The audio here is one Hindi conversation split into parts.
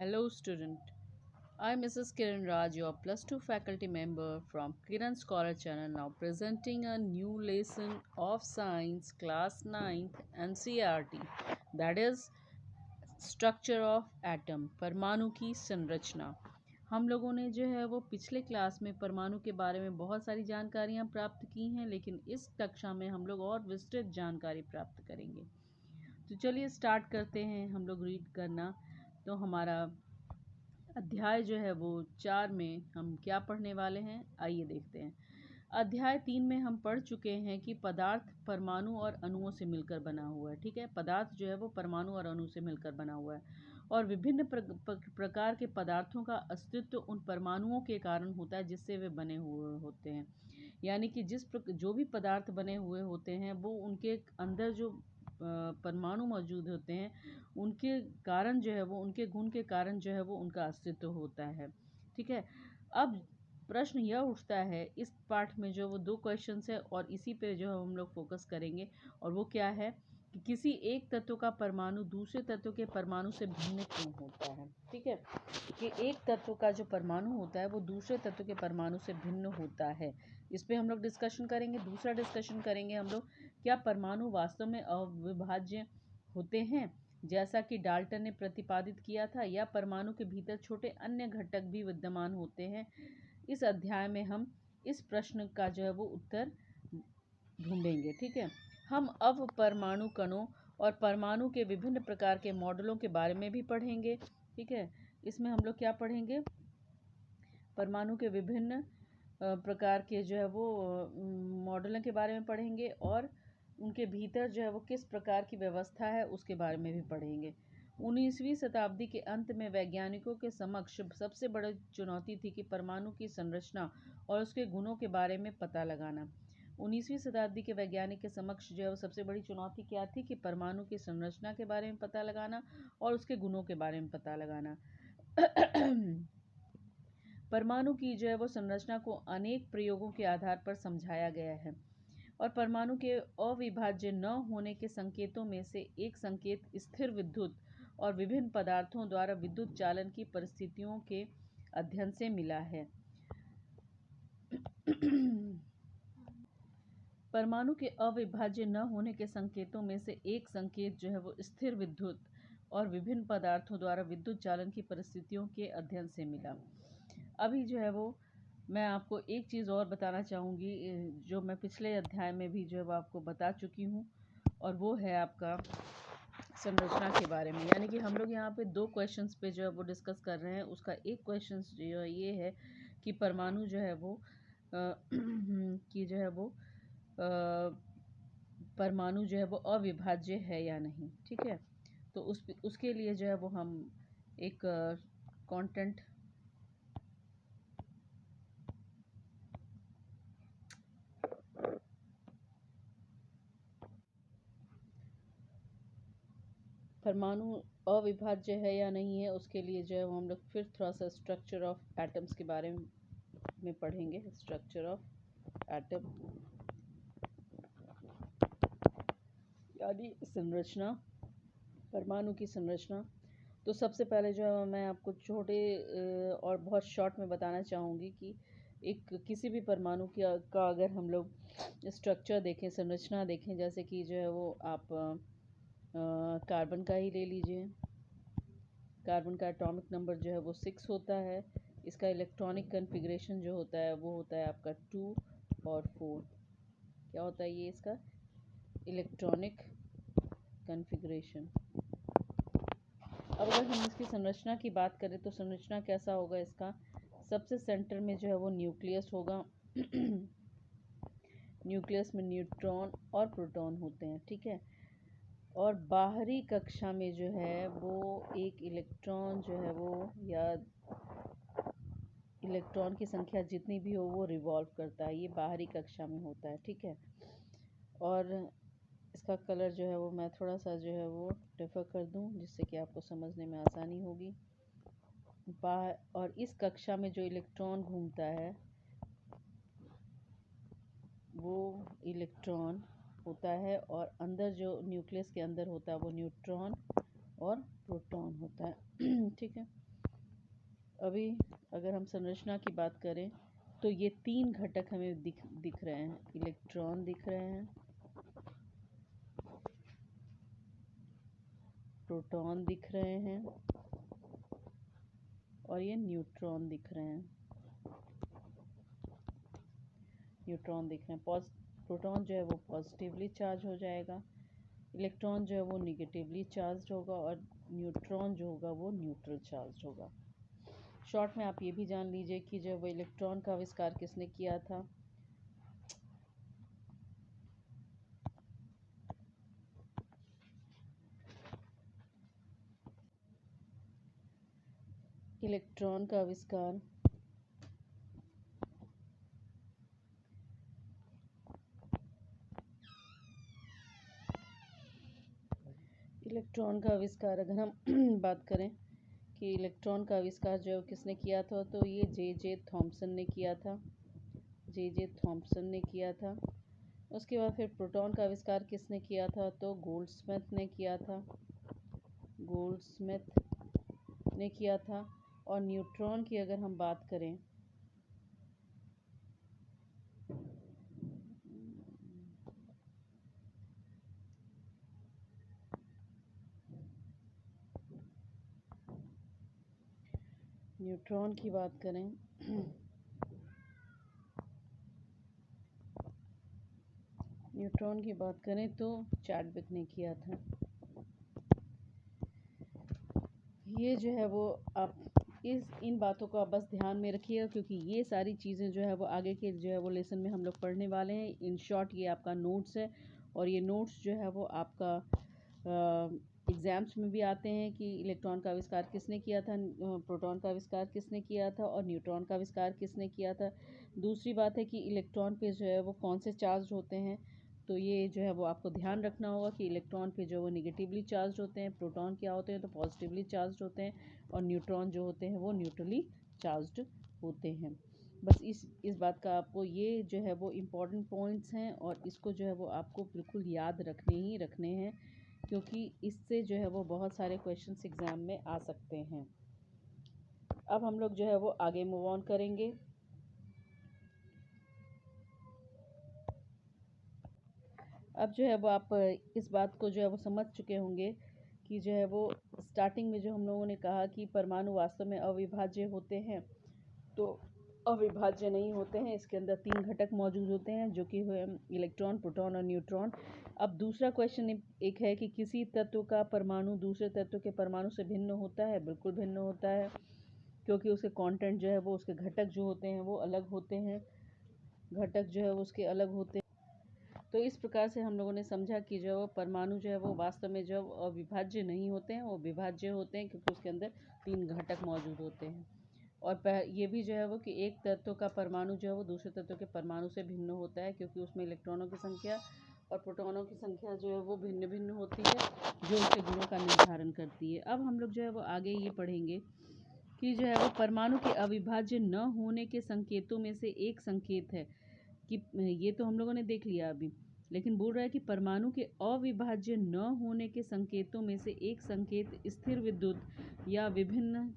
Hello student, I'm Mrs. Kiran Raj, your plus 2 faculty member from Kiran Scholar channel, now presenting a new lesson of science class 9th NCERT, that is structure of atom, परमाणु की संरचना। हम लोगों ने जो है वो पिछले क्लास में परमाणु के बारे में बहुत सारी जानकारियाँ प्राप्त की हैं, लेकिन इस कक्षा में हम लोग और विस्तृत जानकारी प्राप्त करेंगे। तो चलिए स्टार्ट करते हैं हम लोग रीड करना। तो हमारा अध्याय जो है वो 4 में हम क्या पढ़ने वाले हैं, आइए देखते हैं। अध्याय 3 में हम पढ़ चुके हैं कि पदार्थ परमाणु और अणुओं से मिलकर बना हुआ है। ठीक है, पदार्थ जो है वो परमाणु और अणु से मिलकर बना हुआ है और विभिन्न प्रकार के पदार्थों का अस्तित्व उन परमाणुओं के कारण होता है जिससे वे बने हुए होते हैं। यानी कि जो भी पदार्थ बने हुए होते हैं वो उनके अंदर जो परमाणु मौजूद होते हैं उनके कारण जो है वो, उनके गुण के कारण जो है वो उनका अस्तित्व होता है। ठीक है, अब प्रश्न यह उठता है इस पाठ में जो वो 2 क्वेश्चंस है और इसी पे जो हम लोग फोकस करेंगे, और वो क्या है कि किसी एक तत्व का परमाणु दूसरे तत्व के परमाणु से भिन्न क्यों होता है। ठीक है, कि एक तत्व का जो परमाणु होता है वो दूसरे तत्व के परमाणु से भिन्न होता है, इस पे हम लोग डिस्कशन करेंगे। दूसरा डिस्कशन करेंगे हम लोग, क्या परमाणु वास्तव में अविभाज्य होते हैं जैसा कि डाल्टन ने प्रतिपादित किया था, या परमाणु के भीतर छोटे अन्य घटक भी विद्यमान होते हैं। इस अध्याय में हम इस प्रश्न का जो है वो उत्तर ढूंढेंगे। ठीक है, हम अब परमाणु कणों और परमाणु के विभिन्न प्रकार के मॉडलों के बारे में भी पढ़ेंगे। ठीक है, इसमें हम लोग क्या पढ़ेंगे, परमाणु के विभिन्न प्रकार के जो है वो मॉडलों के बारे में पढ़ेंगे और उनके भीतर जो है वो किस प्रकार की व्यवस्था है उसके बारे में भी पढ़ेंगे। 19वीं शताब्दी के अंत में वैज्ञानिकों के समक्ष सबसे बड़ी चुनौती थी कि परमाणु की संरचना और उसके गुणों के बारे में पता लगाना। 19वीं शताब्दी के वैज्ञानिक के समक्ष जो है वो सबसे बड़ी चुनौती क्या थी कि परमाणु की संरचना के बारे में पता लगाना और उसके गुणों के बारे में पता लगाना। परमाणु की जो है वो संरचना को अनेक प्रयोगों के आधार पर समझाया गया है और परमाणु के अविभाज्य न होने के संकेतों में से एक संकेत स्थिर विद्युत और विभिन्न पदार्थों द्वारा विद्युत चालन की परिस्थितियों के अध्ययन से मिला है। परमाणु के अविभाज्य न होने के संकेतों में से एक संकेत जो है वो स्थिर विद्युत और विभिन्न पदार्थों द्वारा विद्युत चालन की परिस्थितियों के अध्ययन से मिला। अभी जो है वो मैं आपको एक चीज़ और बताना चाहूँगी जो मैं पिछले अध्याय में भी जो है वो आपको बता चुकी हूँ, और वो है आपका संरचना के बारे में। यानी कि हम लोग यहाँ पे 2 क्वेश्चंस पे जो है वो डिस्कस कर रहे हैं। उसका एक क्वेश्चन जो है ये है कि परमाणु जो है वो कि जो है वो परमाणु जो है वो अविभाज्य है या नहीं। ठीक है, तो उसके लिए जो है वो हम एक कंटेंट परमाणु अविभाज्य है या नहीं है, उसके लिए जो है वो हम लोग फिर थोड़ा सा स्ट्रक्चर ऑफ एटम्स के बारे में पढ़ेंगे। स्ट्रक्चर ऑफ एटम यानी संरचना, परमाणु की संरचना। तो सबसे पहले जो है मैं आपको छोटे और बहुत शॉर्ट में बताना चाहूँगी कि एक किसी भी परमाणु का अगर हम लोग स्ट्रक्चर देखें, संरचना देखें, जैसे कि जो है वो आप कार्बन का ही ले लीजिए। कार्बन का एटॉमिक नंबर जो है वो 6 होता है। इसका इलेक्ट्रॉनिक कन्फिग्रेशन जो होता है वो होता है आपका 2 और 4। क्या होता है ये इसका इलेक्ट्रॉनिक कन्फिग्रेशन। अब अगर हम इसकी संरचना की बात करें तो संरचना कैसा होगा इसका, सबसे सेंटर में जो है वो न्यूक्लियस होगा। न्यूक्लियस में न्यूट्रॉन और प्रोटॉन होते हैं। ठीक है, और बाहरी कक्षा में जो है वो एक इलेक्ट्रॉन जो है वो, या इलेक्ट्रॉन की संख्या जितनी भी हो वो रिवॉल्व करता है, ये बाहरी कक्षा में होता है। ठीक है, और इसका कलर जो है वो मैं थोड़ा सा जो है वो डिफर कर दूं जिससे कि आपको समझने में आसानी होगी। और इस कक्षा में जो इलेक्ट्रॉन घूमता है वो इलेक्ट्रॉन होता है, और अंदर जो न्यूक्लियस के अंदर होता है वो न्यूट्रॉन और प्रोटॉन होता है। ठीक है, अभी अगर हम संरचना की बात करें तो ये 3 घटक हमें दिख रहे हैं। इलेक्ट्रॉन दिख रहे हैं, प्रोटॉन दिख रहे हैं और ये न्यूट्रॉन दिख रहे हैं। प्रोटॉन जो है वो पॉजिटिवली चार्ज हो जाएगा, इलेक्ट्रॉन जो है वो निगेटिवली चार्ज होगा और न्यूट्रॉन जो होगा वो न्यूट्रल चार्ज होगा। शॉर्ट में आप ये भी जान लीजिए कि जो वो इलेक्ट्रॉन का आविष्कार किसने किया था। इलेक्ट्रॉन का आविष्कार अगर हम बात करें कि इलेक्ट्रॉन का आविष्कार जो किसने किया था, तो ये जे थॉम्सन ने किया था। उसके बाद फिर प्रोटॉन का आविष्कार किसने किया था, तो गोल्डस्मिथ ने किया था। और न्यूट्रॉन की अगर हम बात करें तो चैडविक ने किया था। ये जो है वो आप इन बातों को आप बस ध्यान में रखिएगा, क्योंकि ये सारी चीज़ें जो है वो आगे के जो है वो लेसन में हम लोग पढ़ने वाले हैं। इन शॉर्ट ये आपका नोट्स है और ये नोट्स जो है वो आपका एग्ज़ाम्स में भी आते हैं कि इलेक्ट्रॉन का आविष्कार किसने किया था, प्रोटॉन का आविष्कार किसने किया था और न्यूट्रॉन का आविष्कार किसने किया था। दूसरी बात है कि इलेक्ट्रॉन पे जो है वो कौन से चार्ज होते हैं, तो ये जो है वो आपको ध्यान रखना होगा कि इलेक्ट्रॉन पे जो वो निगेटिवली चार्ज होते हैं, प्रोटॉन क्या होते हैं तो पॉजिटिवली चार्ज होते हैं और न्यूट्रॉन जो होते हैं वो न्यूट्रली चार्ज होते हैं। बस इस बात का आपको ये जो है वो इम्पॉर्टेंट पॉइंट्स हैं और इसको जो है वो आपको बिल्कुल याद रखने हैं, क्योंकि इससे जो है वो बहुत सारे क्वेश्चंस एग्ज़ाम में आ सकते हैं। अब हम लोग जो है वो आगे मूव ऑन करेंगे। अब जो है वो आप इस बात को जो है वो समझ चुके होंगे कि जो है वो स्टार्टिंग में जो हम लोगों ने कहा कि परमाणु वास्तव में अविभाज्य होते हैं, तो अविभाज्य नहीं होते हैं। इसके अंदर 3 घटक मौजूद होते हैं जो कि हुए इलेक्ट्रॉन, प्रोटॉन और न्यूट्रॉन। अब दूसरा क्वेश्चन एक है कि किसी तत्व का परमाणु दूसरे तत्व के परमाणु से भिन्न होता है। बिल्कुल भिन्न होता है, क्योंकि उसके कंटेंट जो है वो उसके घटक जो होते हैं वो अलग होते हैं। तो इस प्रकार से हम लोगों ने समझा कि जो परमाणु जो है वो वास्तव में जो अविभाज्य नहीं होते हैं, वो विभाज्य होते हैं, क्योंकि उसके अंदर 3 घटक मौजूद होते हैं। और ये भी जो है वो कि एक तत्व का परमाणु जो है वो दूसरे तत्व के परमाणु से भिन्न होता है, क्योंकि उसमें इलेक्ट्रॉनों की संख्या और प्रोटॉनों की संख्या जो है वो भिन्न भिन्न होती है, जो उसके गुणों का निर्धारण करती है। अब हम लोग जो है वो आगे ये पढ़ेंगे कि जो है वो परमाणु के अविभाज्य न होने के संकेतों में से एक संकेत है कि ये तो हम लोगों ने देख लिया अभी, लेकिन बोल रहा है कि परमाणु के अविभाज्य न होने के संकेतों में से एक संकेत स्थिर विद्युत या विभिन्न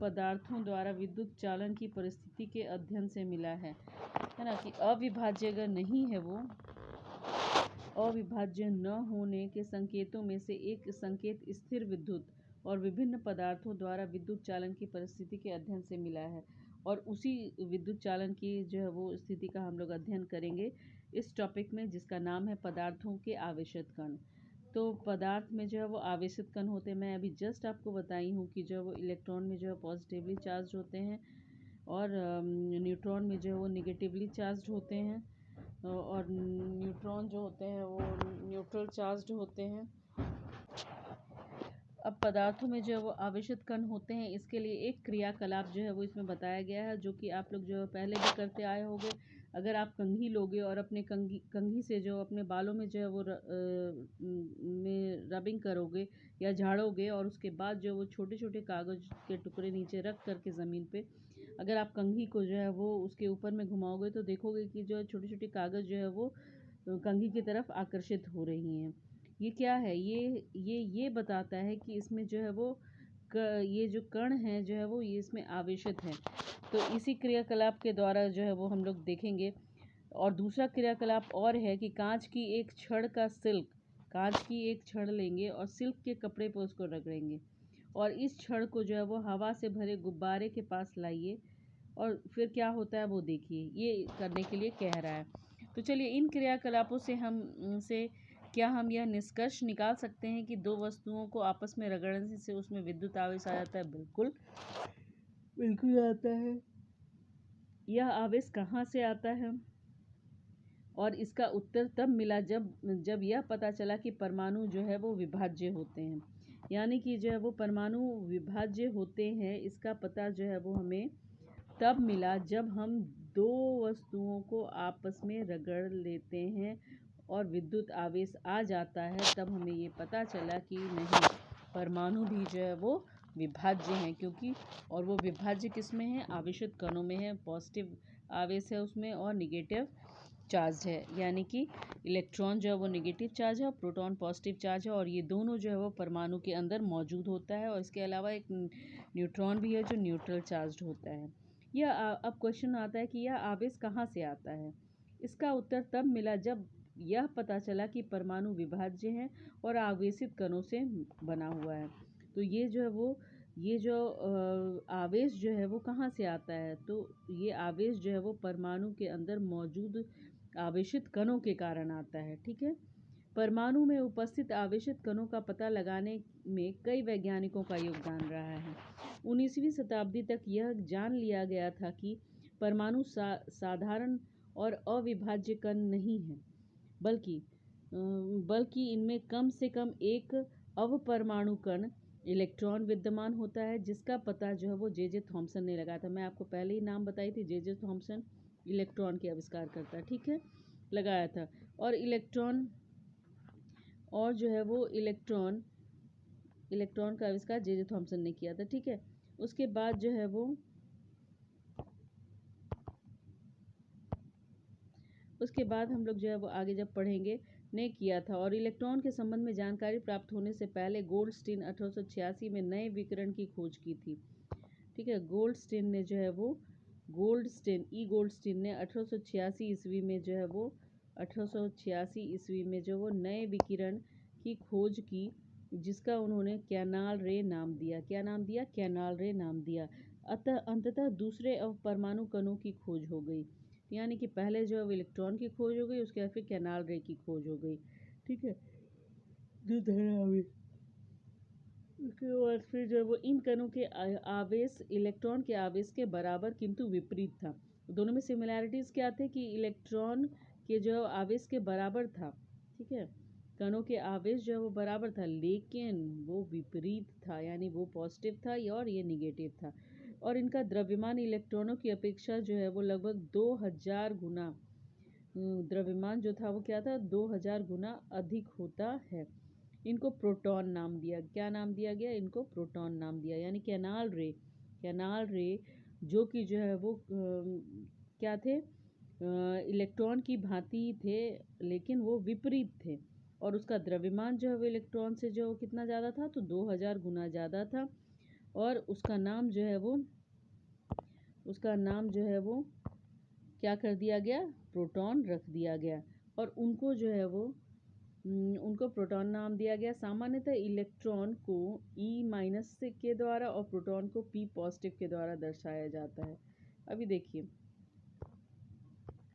पदार्थों द्वारा विद्युत चालन की परिस्थिति के अध्ययन से मिला है ना। कि अविभाज्य अगर नहीं है, वो अविभाज्य न होने के संकेतों में से एक संकेत स्थिर विद्युत और विभिन्न पदार्थों द्वारा विद्युत चालन की परिस्थिति के अध्ययन से मिला है, और उसी विद्युत चालन की जो है वो स्थिति का हम लोग अध्ययन करेंगे इस टॉपिक में, जिसका नाम है पदार्थों के आवेशित कण। तो पदार्थ में जो है वो आवेशित कण होते हैं, मैं अभी जस्ट आपको बताई हूँ कि जो है वो इलेक्ट्रॉन में जो है पॉजिटिवली चार्ज होते हैं और न्यूट्रॉन में जो है वो निगेटिवली चार्ज होते हैं और न्यूट्रॉन जो होते हैं वो न्यूट्रल चार्ज होते हैं। अब पदार्थों में जो है वो आवेशित कण होते हैं, इसके लिए एक क्रियाकलाप जो है वो इसमें बताया गया है, जो कि आप लोग जो पहले भी करते आए होंगे। अगर आप कंघी लोगे और अपने कंघी से जो अपने बालों में जो है वो में रबिंग करोगे या झाड़ोगे, और उसके बाद जो वो छोटे छोटे कागज़ के टुकड़े नीचे रख करके ज़मीन पे अगर आप कंघी को जो है वो उसके ऊपर में घुमाओगे, तो देखोगे कि जो छोटे छोटे कागज़ जो है वो कंघी की तरफ आकर्षित हो रही हैं। ये क्या है, ये बताता है कि इसमें जो है वो ये जो कण हैं जो है वो ये इसमें आवेशित हैं। तो इसी क्रियाकलाप के द्वारा जो है वो हम लोग देखेंगे। और दूसरा क्रियाकलाप और है कि कांच की एक छड़ लेंगे और सिल्क के कपड़े पर उसको रगड़ेंगे और इस छड़ को जो है वो हवा से भरे गुब्बारे के पास लाइए और फिर क्या होता है वो देखिए। ये करने के लिए कह रहा है। तो चलिए इन क्रियाकलापों से क्या हम यह निष्कर्ष निकाल सकते हैं कि दो वस्तुओं को आपस में रगड़ने से उसमें विद्युत आवेश आ जाता है? बिल्कुल बिल्कुल आता है। यह आवेश कहाँ से आता है? और इसका उत्तर तब मिला जब यह पता चला कि परमाणु जो है वो विभाज्य होते हैं। यानी कि जो है वो परमाणु विभाज्य होते हैं, इसका पता जो है वो हमें तब मिला जब हम दो वस्तुओं को आपस में रगड़ लेते हैं और विद्युत आवेश आ जाता है। तब हमें ये पता चला कि नहीं, परमाणु भी जो है वो विभाज्य हैं। क्योंकि और वो विभाज्य किस में है? आवेशित कणों में है। पॉजिटिव आवेश है उसमें और निगेटिव चार्ज है। यानी कि इलेक्ट्रॉन जो है वो निगेटिव चार्ज है और प्रोटॉन पॉजिटिव चार्ज है और ये दोनों जो है वो परमाणु के अंदर मौजूद होता है। और इसके अलावा एक न्यूट्रॉन भी है जो न्यूट्रल चार्ज होता है। यह अब क्वेश्चन आता है कि यह आवेश कहाँ से आता है? इसका उत्तर तब मिला जब यह पता चला कि परमाणु विभाज्य हैं और आवेशित कणों से बना हुआ है। तो ये जो आवेश जो है वो कहाँ से आता है? तो ये आवेश जो है वो परमाणु के अंदर मौजूद आवेशित कणों के कारण आता है। ठीक है। परमाणु में उपस्थित आवेशित कणों का पता लगाने में कई वैज्ञानिकों का योगदान रहा है। 19वीं शताब्दी तक यह जान लिया गया था कि परमाणु साधारण और अविभाज्य कण नहीं है, बल्कि इनमें कम से कम एक अवपरमाणु कण इलेक्ट्रॉन विद्यमान होता है, जिसका पता जो है वो जे थॉम्सन ने लगाया था। मैं आपको पहले ही नाम बताई थी, जे थॉम्सन इलेक्ट्रॉन के आविष्कार करता, ठीक है, लगाया था। और जो है वो इलेक्ट्रॉन का आविष्कार जे थॉम्सन ने किया था। ठीक है। उसके बाद जो है वो उसके बाद हम लोग जो है वो आगे जब पढ़ेंगे ने किया था। और इलेक्ट्रॉन के संबंध में जानकारी प्राप्त होने से पहले गोल्डस्टीन 1886 में नए विकिरण की खोज की थी। ठीक है। गोल्डस्टीन ने 1886 ईस्वी में जो वो नए विकिरण की खोज की, जिसका उन्होंने कैनाल रे नाम दिया। क्या नाम दिया? कैनाल रे नाम दिया। अंततः दूसरे अवपरमाणु कणों की खोज हो गई। यानी कि पहले जो है इलेक्ट्रॉन की खोज हो गई, उसके बाद फिर कैनाल रे की खोज हो गई। ठीक है। उसके बाद फिर जो वो इन कणों के आवेश इलेक्ट्रॉन के आवेश के बराबर किंतु विपरीत था। दोनों में सिमिलैरिटीज क्या थे कि इलेक्ट्रॉन के जो आवेश के बराबर था। ठीक है। कणों के आवेश जो है वो बराबर था, लेकिन वो विपरीत था, यानी वो पॉजिटिव था और ये निगेटिव था। और इनका द्रव्यमान इलेक्ट्रॉनों की अपेक्षा जो है वो लगभग 2000 गुना, द्रव्यमान जो था वो क्या था? 2000 गुना अधिक होता है। इनको प्रोटॉन नाम दिया। क्या नाम दिया गया? इनको प्रोटॉन नाम दिया। यानी कैनाल रे जो कि जो है वो क्या थे? इलेक्ट्रॉन की भांति थे, लेकिन वो विपरीत थे। और उसका द्रव्यमान जो है वो इलेक्ट्रॉन से जो कितना ज़्यादा था? तो 2000 गुना ज़्यादा था। और उसका नाम जो है वो क्या कर दिया गया? प्रोटॉन रख दिया गया। और उनको जो है वो उनको प्रोटॉन नाम दिया गया। सामान्यतः इलेक्ट्रॉन को E- के द्वारा और प्रोटॉन को P पॉजिटिव के द्वारा दर्शाया जाता है। अभी देखिए,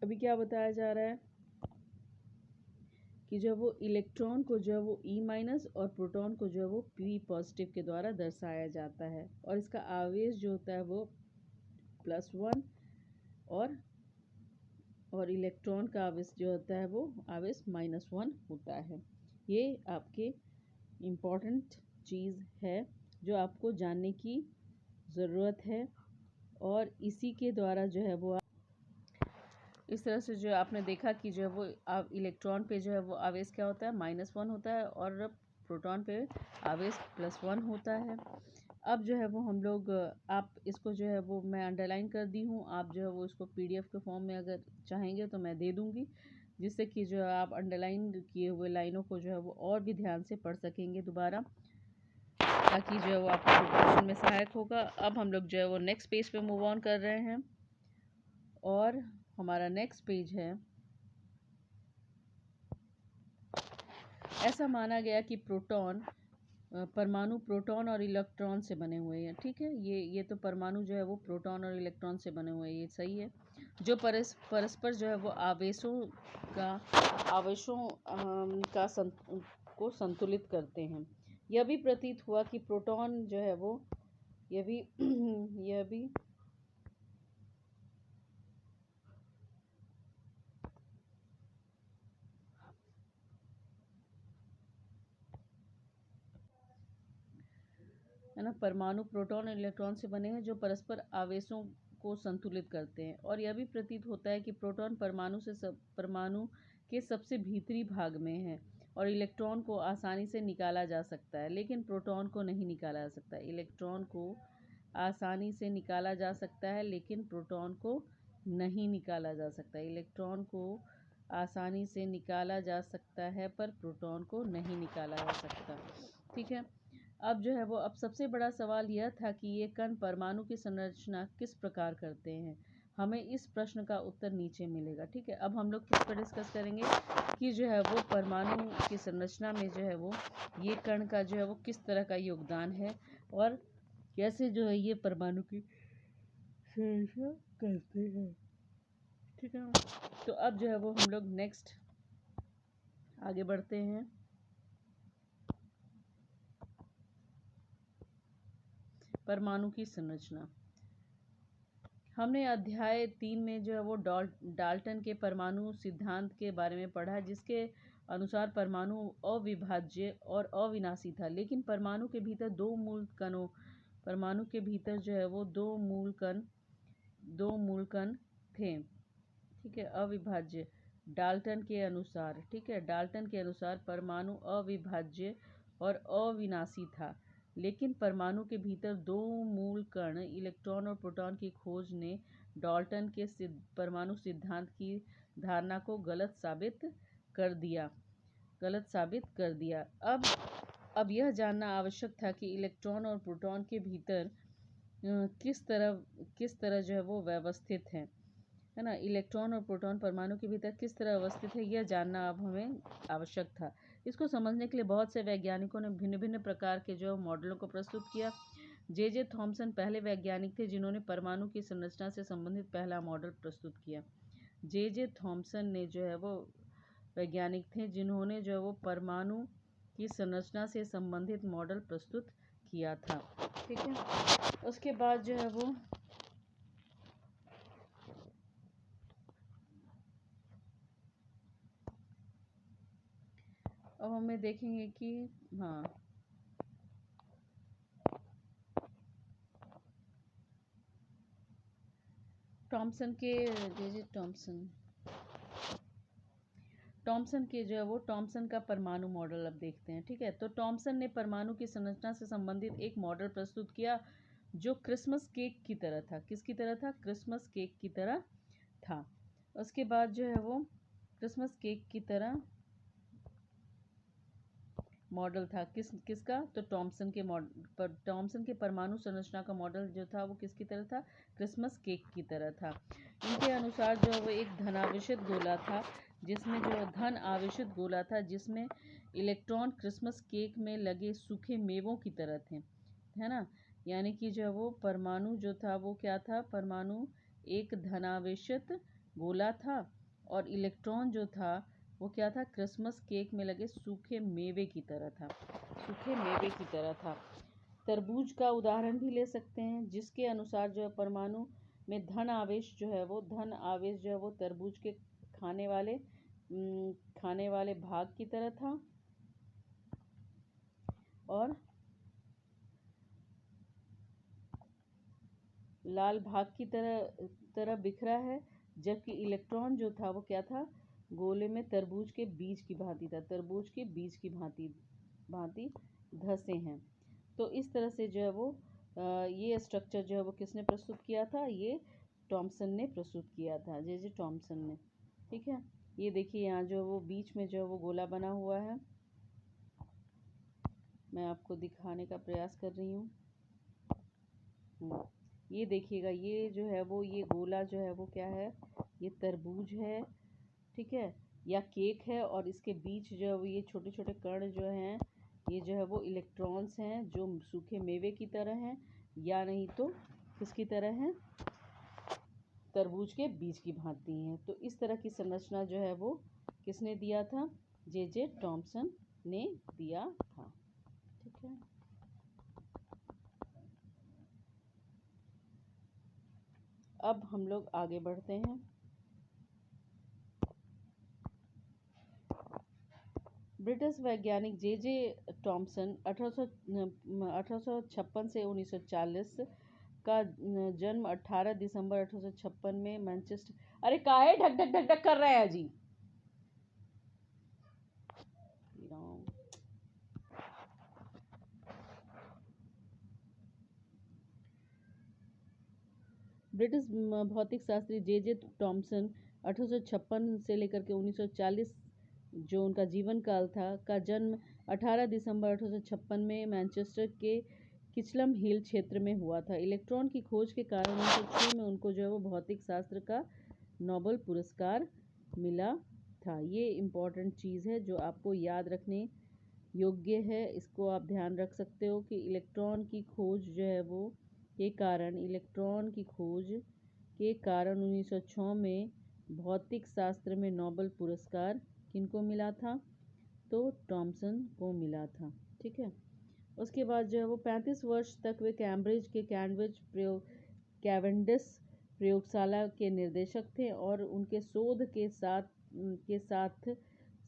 अभी क्या बताया जा रहा है कि जो वो इलेक्ट्रॉन को जो है वो E- और प्रोटॉन को जो है वो P पॉजिटिव के द्वारा दर्शाया जाता है। और इसका आवेश जो होता है वो +1 और इलेक्ट्रॉन का आवेश जो होता है वो आवेश -1 होता है। ये आपके इम्पॉर्टेंट चीज़ है जो आपको जानने की ज़रूरत है। और इसी के द्वारा जो है वो इस तरह से जो आपने देखा कि जो है वो इलेक्ट्रॉन पे जो है वो आवेश क्या होता है? -1 होता है और प्रोटॉन पे आवेश +1 होता है। अब जो है वो हम लोग आप इसको जो है वो मैं अंडरलाइन कर दी हूँ। आप जो है वो इसको PDF के फॉर्म में अगर चाहेंगे तो मैं दे दूँगी, जिससे कि जो है आप अंडरलाइन किए हुए लाइनों को जो है वो और भी ध्यान से पढ़ सकेंगे दोबारा। ताकि जो है वो आपको प्रिपरेशन में सहायक होगा। अब हम लोग जो है वो नेक्स्ट पेज पे मूव ऑन कर रहे हैं और हमारा नेक्स्ट पेज है, ऐसा माना गया कि परमाणु प्रोटॉन और इलेक्ट्रॉन से बने हुए हैं। ठीक है, ये तो परमाणु जो है वो प्रोटॉन और इलेक्ट्रॉन से बने हुए हैं, ये सही है। जो परस्पर जो है वो को संतुलित करते हैं। यह भी प्रतीत हुआ कि प्रोटॉन जो है वो यह भी है ना, परमाणु प्रोटॉन और इलेक्ट्रॉन से बने हैं जो परस्पर आवेशों को संतुलित करते हैं। और यह भी प्रतीत होता है कि प्रोटॉन परमाणु के सबसे भीतरी भाग में है और इलेक्ट्रॉन को आसानी से निकाला जा सकता है, लेकिन प्रोटॉन को नहीं निकाला जा सकता। इलेक्ट्रॉन को आसानी से निकाला जा सकता है, लेकिन प्रोटॉन को नहीं निकाला जा सकता। इलेक्ट्रॉन को आसानी से निकाला जा सकता है, पर प्रोटॉन को नहीं निकाला जा सकता। ठीक है, अब जो है वो अब सबसे बड़ा सवाल यह था कि ये कण परमाणु की संरचना किस प्रकार करते हैं। हमें इस प्रश्न का उत्तर नीचे मिलेगा। ठीक है, अब हम लोग किस पर डिस्कस करेंगे कि जो है वो परमाणु की संरचना में जो है वो ये कण का जो है वो किस तरह का योगदान है और कैसे जो है ये परमाणु की संरचना करते हैं। ठीक है, तो अब जो है वो हम लोग नेक्स्ट आगे बढ़ते हैं। परमाणु की संरचना, हमने अध्याय 3 में जो है वो डाल्टन के परमाणु सिद्धांत के बारे में पढ़ा, जिसके अनुसार परमाणु अविभाज्य और अविनाशी था। लेकिन परमाणु के भीतर जो है वो दो मूल कण थे। ठीक है, अविभाज्य डाल्टन के अनुसार। ठीक है, डाल्टन के अनुसार परमाणु अविभाज्य और अविनाशी था, लेकिन परमाणु के भीतर दो मूल कण इलेक्ट्रॉन और प्रोटॉन की खोज ने डाल्टन के परमाणु सिद्धांत की धारणा को गलत साबित कर दिया। अब यह जानना आवश्यक था कि इलेक्ट्रॉन और प्रोटॉन के भीतर किस तरह जो है वो व्यवस्थित है ना। इलेक्ट्रॉन और प्रोटॉन परमाणु के भीतर किस तरह अवस्थित है, यह जानना अब हमें आवश्यक था। इसको समझने के लिए बहुत से वैज्ञानिकों ने भिन्न भिन्न प्रकार के जो मॉडलों को प्रस्तुत किया। जे थॉमसन पहले वैज्ञानिक थे जिन्होंने परमाणु की संरचना से संबंधित पहला मॉडल प्रस्तुत किया। जे थॉमसन ने जो है वो वैज्ञानिक थे जिन्होंने जो है वो परमाणु की संरचना से संबंधित मॉडल प्रस्तुत किया था। ठीक है, उसके बाद जो है वो अब हमें देखेंगे कि हाँ, टॉमसन के जो है वो टॉमसन का परमाणु मॉडल अब देखते हैं। ठीक है, तो टॉमसन ने परमाणु की संरचना से संबंधित एक मॉडल प्रस्तुत किया जो क्रिसमस केक की तरह था। किसकी तरह था? क्रिसमस केक की तरह था। उसके बाद जो है वो क्रिसमस केक की तरह मॉडल था किसका? तो टॉमसन के परमाणु संरचना का मॉडल जो था वो किसकी तरह था? क्रिसमस केक की तरह था। इनके अनुसार जो वो एक धन आवेशित गोला था जिसमें इलेक्ट्रॉन क्रिसमस केक में लगे सूखे मेवों की तरह थे, है ना। यानी कि जो वो परमाणु जो था वो क्या था? परमाणु एक धनावेशित गोला था और इलेक्ट्रॉन जो था वो क्या था? क्रिसमस केक में लगे सूखे मेवे की तरह था। तरबूज का उदाहरण भी ले सकते हैं, जिसके अनुसार जो है परमाणु में धन आवेश जो है वो तरबूज के खाने वाले भाग की तरह था और लाल भाग की तरह बिखरा है, जबकि इलेक्ट्रॉन जो था वो क्या था? गोले में तरबूज के बीज की भांति धसे हैं। तो इस तरह से जो है वो ये स्ट्रक्चर जो है वो किसने प्रस्तुत किया था? ये टॉमसन ने प्रस्तुत किया था, जे टॉमसन ने। ठीक है, ये देखिए यहाँ जो वो बीच में जो है वो गोला बना हुआ है, मैं आपको दिखाने का प्रयास कर रही हूँ। ये देखिएगा, ये जो है वो ये गोला जो है वो क्या है, ये तरबूज है, ठीक है, या केक है, और इसके बीच जो है वो ये छोटे छोटे कण जो हैं, ये जो है वो इलेक्ट्रॉन्स हैं जो सूखे मेवे की तरह हैं, या नहीं तो किसकी तरह हैं, तरबूज के बीज की भांति हैं। तो इस तरह की संरचना जो है वो किसने दिया था, जे टॉमसन ने दिया था, ठीक है। अब हम लोग आगे बढ़ते हैं। ब्रिटिश वैज्ञानिक जे टॉमसन 1856 से 1940 का जन्म 18 दिसंबर 1856 में मैनचेस्टर, अरे काहे ढक ढक ढक ढक कर रहे हैं जी। ब्रिटिश भौतिक शास्त्री जे टॉमसन 1856 से लेकर के 1940 जो उनका जीवन काल था, का जन्म 18 दिसंबर 1856 में मैनचेस्टर के किचलम हिल क्षेत्र में हुआ था। इलेक्ट्रॉन की खोज के कारण 1906 में उनको जो है वो भौतिक शास्त्र का नोबेल पुरस्कार मिला था। ये इम्पोर्टेंट चीज़ है जो आपको याद रखने योग्य है, इसको आप ध्यान रख सकते हो कि इलेक्ट्रॉन की खोज जो है वो के कारण, इलेक्ट्रॉन की खोज के कारण 1906 में भौतिक शास्त्र में नोबेल पुरस्कार किनको मिला था, तो टॉमसन को मिला था, ठीक है। उसके बाद जो है वो 35 वर्ष तक वे कैवेंडिश प्रयोगशाला के निर्देशक थे, और उनके शोध के साथ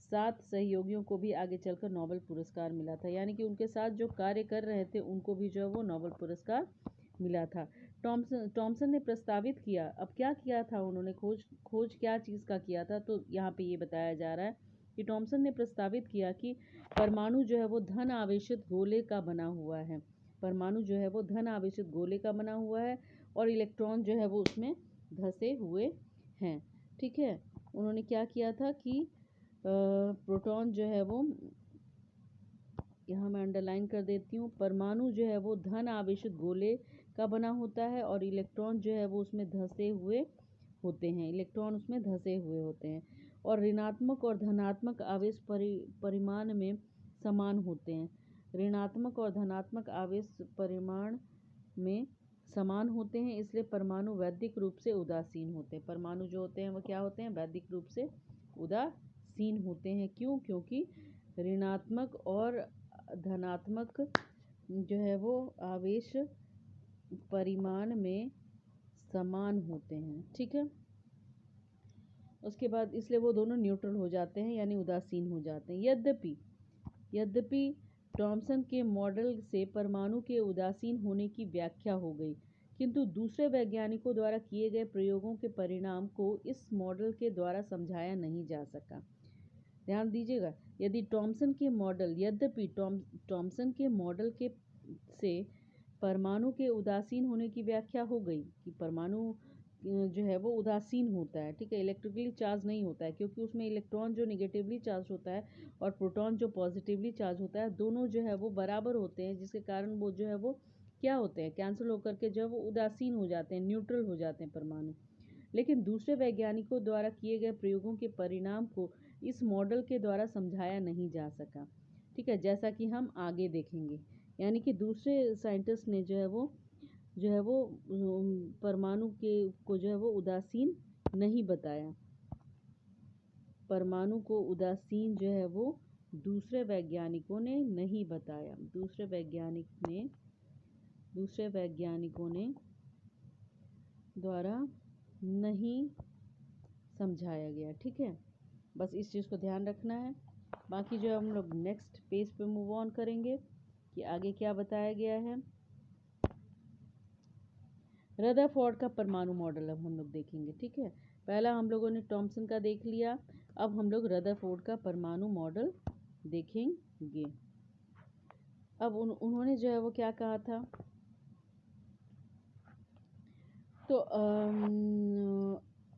7 सहयोगियों को भी आगे चलकर नोबेल पुरस्कार मिला था। यानी कि उनके साथ जो कार्य कर रहे थे उनको भी जो है वो नोबेल पुरस्कार मिला था। टॉमसन ने प्रस्तावित किया, अब क्या किया था उन्होंने, खोज क्या चीज़ का किया था, तो यहाँ पे ये बताया जा रहा है कि टॉमसन ने प्रस्तावित किया कि परमाणु जो है वो धन आवेशित गोले का बना हुआ है, परमाणु जो है वो धन आवेशित गोले का बना हुआ है, और इलेक्ट्रॉन जो है वो उसमें धंसे हुए हैं, ठीक है। उन्होंने क्या किया था कि प्रोटॉन जो है वो, यहाँ मैं अंडरलाइन कर देती हूँ, परमाणु जो है वो धन आवेशित गोले का बना होता है, और इलेक्ट्रॉन जो है वो उसमें धंसे हुए होते हैं, इलेक्ट्रॉन उसमें धंसे हुए होते हैं, और ऋणात्मक और धनात्मक आवेश परिमाण में समान होते हैं, ऋणात्मक और धनात्मक आवेश परिमाण में समान होते हैं, इसलिए परमाणु वैद्यिक रूप से उदासीन होते हैं। परमाणु जो होते हैं वो क्या होते हैं, वैद्यिक रूप से उदासीन होते हैं। क्यों? क्योंकि ऋणात्मक और धनात्मक जो है वो आवेश परिमाण में समान होते हैं, ठीक है। उसके बाद इसलिए वो दोनों न्यूट्रल हो जाते हैं, यानी उदासीन हो जाते हैं। यद्यपि टॉमसन के मॉडल से परमाणु के उदासीन होने की व्याख्या हो गई, किंतु दूसरे वैज्ञानिकों द्वारा किए गए प्रयोगों के परिणाम को इस मॉडल के द्वारा समझाया नहीं जा सका। ध्यान दीजिएगा, यद्यपि टॉमसन के मॉडल के से परमाणु के उदासीन होने की व्याख्या हो गई कि परमाणु जो है वो उदासीन होता है, ठीक है, इलेक्ट्रिकली चार्ज नहीं होता है, क्योंकि उसमें इलेक्ट्रॉन जो निगेटिवली चार्ज होता है और प्रोटॉन जो पॉजिटिवली चार्ज होता है, दोनों जो है वो बराबर होते हैं, जिसके कारण वो जो है वो क्या होते हैं, कैंसिल होकर के जो है वो उदासीन हो जाते हैं, न्यूट्रल हो जाते हैं परमाणु। लेकिन दूसरे वैज्ञानिकों द्वारा किए गए प्रयोगों के परिणाम को इस मॉडल के द्वारा समझाया नहीं जा सका, ठीक है, जैसा कि हम आगे देखेंगे। यानी कि दूसरे साइंटिस्ट ने जो है वो परमाणु के को जो है वो उदासीन नहीं बताया, परमाणु को उदासीन जो है वो दूसरे वैज्ञानिकों ने नहीं बताया, दूसरे वैज्ञानिकों ने द्वारा नहीं समझाया गया, ठीक है। बस इस चीज़ को ध्यान रखना है। बाकी जो हम लोग नेक्स्ट पेज पे मूव ऑन करेंगे कि आगे क्या बताया गया है। रदरफोर्ड का परमाणु मॉडल अब हम लोग देखेंगे, ठीक है। पहला हम लोगों ने टॉमसन का देख लिया, अब हम लोग रदरफोर्ड का परमाणु मॉडल देखेंगे। अब उन्होंने जो है वो क्या कहा था, तो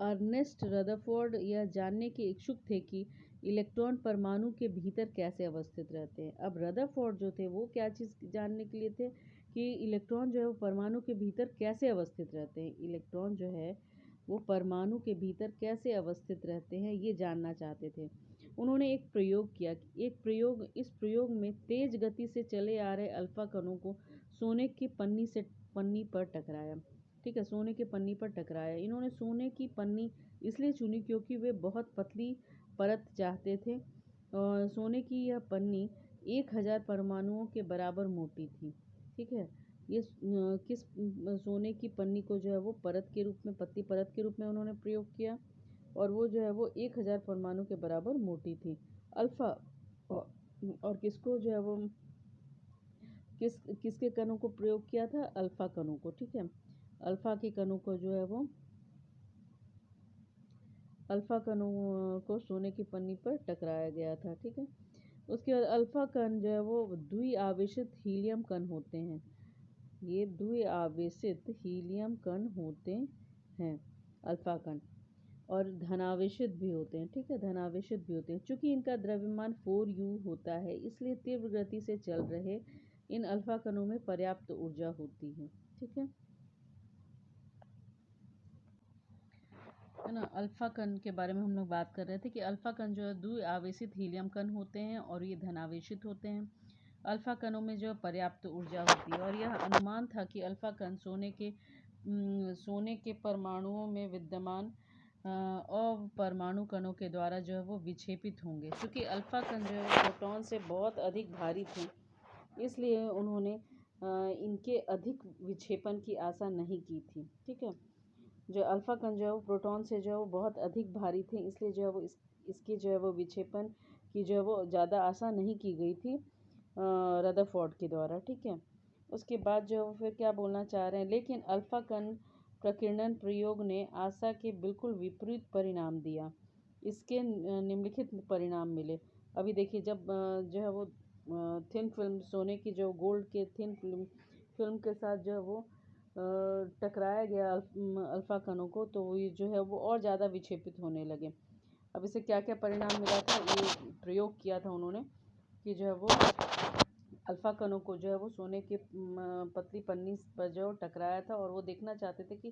अर्नेस्ट रदरफोर्ड यह जानने के इच्छुक थे कि इलेक्ट्रॉन परमाणु के भीतर कैसे अवस्थित रहते हैं। अब रदरफोर्ड जो थे वो क्या चीज़ जानने के लिए थे कि इलेक्ट्रॉन जो है वो परमाणु के भीतर कैसे अवस्थित रहते हैं। इलेक्ट्रॉन जो है वो परमाणु के भीतर कैसे अवस्थित रहते हैं ये जानना चाहते थे। उन्होंने एक प्रयोग किया। इस प्रयोग में तेज गति से चले आ रहे अल्फा कणों को सोने की पन्नी पर टकराया। ठीक है, सोने के पन्नी पर टकराया। इन्होंने सोने की पन्नी इसलिए चुनी क्योंकि वे बहुत पतली परत चाहते थे और सोने की यह पन्नी 1000 परमाणुओं के बराबर मोटी थी। ठीक है, ये किस सोने की पन्नी को जो है वो परत के रूप में, पतली परत के रूप में उन्होंने प्रयोग किया और वो जो है वो 1000 परमाणु के बराबर मोटी थी। अल्फा और किसको जो है वो किसके कणों को प्रयोग किया था, अल्फा कणों को। ठीक है, अल्फा के कणों को जो है वो अल्फा कणों को सोने की पन्नी पर टकराया गया था। ठीक है, उसके बाद अल्फा कण जो है वो द्विआवेशित हीलियम कण होते हैं। ये द्विआवेशित हीलियम कण होते हैं अल्फा कण, और धनावेशित भी होते हैं। ठीक है, धनावेशित भी होते हैं। चूंकि इनका द्रव्यमान 4u होता है इसलिए तीव्र गति से चल रहे इन अल्फा कणों में पर्याप्त ऊर्जा होती है। ठीक है ना। अल्फा कण के बारे में हम लोग बात कर रहे थे कि अल्फा कण जो है द्विआवेशित हीलियम कण होते हैं और ये धनावेशित होते हैं। अल्फा कणों में जो पर्याप्त ऊर्जा होती है और यह अनुमान था कि अल्फा कण सोने के परमाणुओं में विद्यमान अपरमाणु कणों के द्वारा जो है वो विक्षेपित होंगे। क्योंकि अल्फा कण जो है प्रोटॉन से बहुत अधिक भारी थे इसलिए उन्होंने इनके अधिक विक्षेपण की आशा नहीं की थी। ठीक है, जो अल्फा कण जो है वो प्रोटॉन से जो है वो बहुत अधिक भारी थे इसलिए जो है वो इसकी जो है वो विक्षेपण की जो है वो ज़्यादा आशा नहीं की गई थी रदरफोर्ड के द्वारा। ठीक है, उसके बाद जो है वो फिर क्या बोलना चाह रहे हैं, लेकिन अल्फा कण प्रकीर्णन प्रयोग ने आशा के बिल्कुल विपरीत परिणाम दिया। इसके निम्नलिखित परिणाम मिले। अभी देखिए, जब जो है वो थिन फिल्म सोने की जो गोल्ड के थिन फिल्म के साथ जो है वो टकराया गया अल्फा कणों को, तो ये जो है वो और ज़्यादा विक्षेपित होने लगे। अब इसे क्या क्या परिणाम मिला था, ये प्रयोग किया था उन्होंने कि जो है वो अल्फा कणों को जो है वो सोने के पतली पन्नी पर जो टकराया था और वो देखना चाहते थे कि